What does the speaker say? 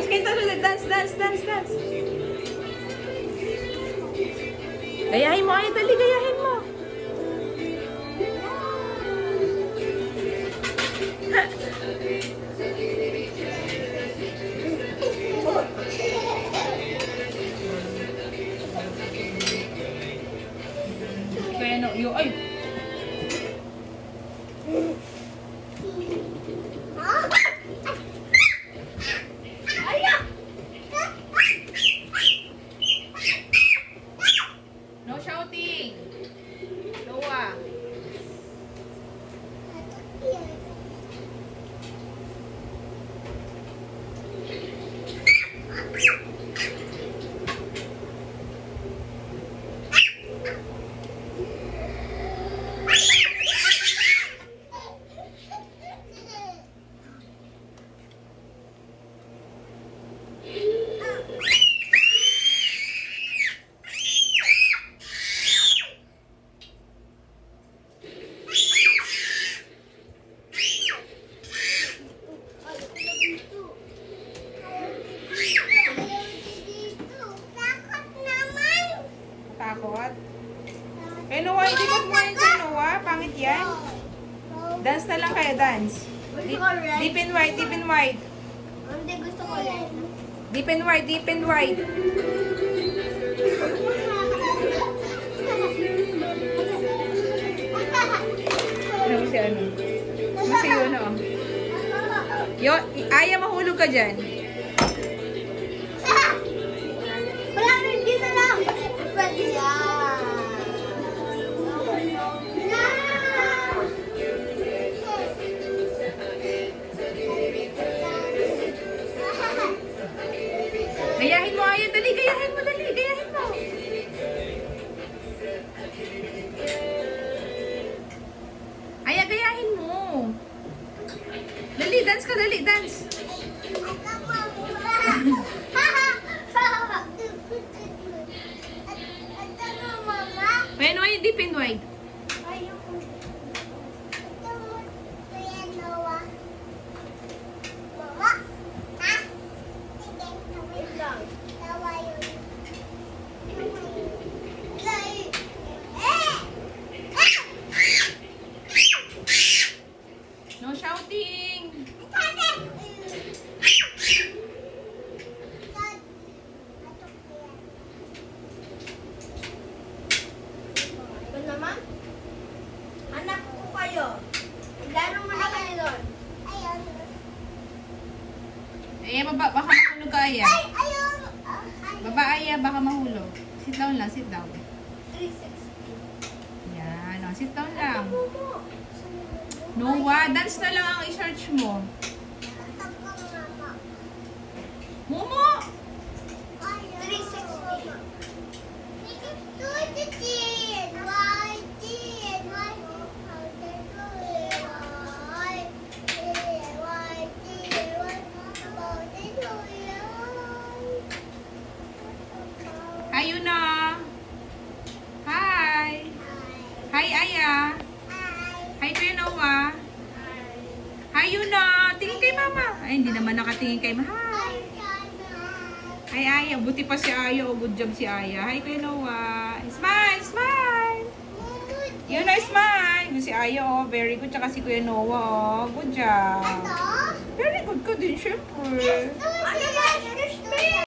Dance kayo ulit. Dance, dance, dance, dance. Gayahin mo, Aya. Dali, gayahin mo. Kaya no, ay. No shouting. Noah. Takot? Eh, Noah, hindi ko kumain dyan, Noah. Pangit yan. Dance na lang kayo, dance. Deep and wide, deep and wide. Hindi, gusto ko rin. Deep and wide, deep and wide. Ano si ano? Masiyo, ano? Yo, Aya, mahulog ka dyan. Wala rin dito lang. Pwede yan. Gayahin mo, Aya. Dali, gayahin mo, dali. Gayahin mo. Aya, gayahin mo. Dali, dance ka, dali, dance. May ano yung deep and wide? No shouting. Ito naman. Anak ko kayo. Laro mo na kayo doon. Eh, baba, baka mahulog ka, Aya. Ayun. Baba, Aya, baka mahulog. Sit down lang, sit down. 360. Yan, oh, sit down lang. Noah, dance na lang ang i-search mo. Momo! 360. Hi, Yuna. Hi. Hi, Aya. Hi, Kuya Noah. Hi, Yuna. Tingin kay Mama. Ay, hindi naman nakatingin kay Mama. Hi. Hi, Aya. Buti pa si Aya. Oh, good job si Aya. Hi, Kuya Noah. Smile, smile. Yuna, smile. Si Aya, oh. Very good. Tsaka si Kuya Noah, oh. Good job. Very good ka din, syempre. Ano ba?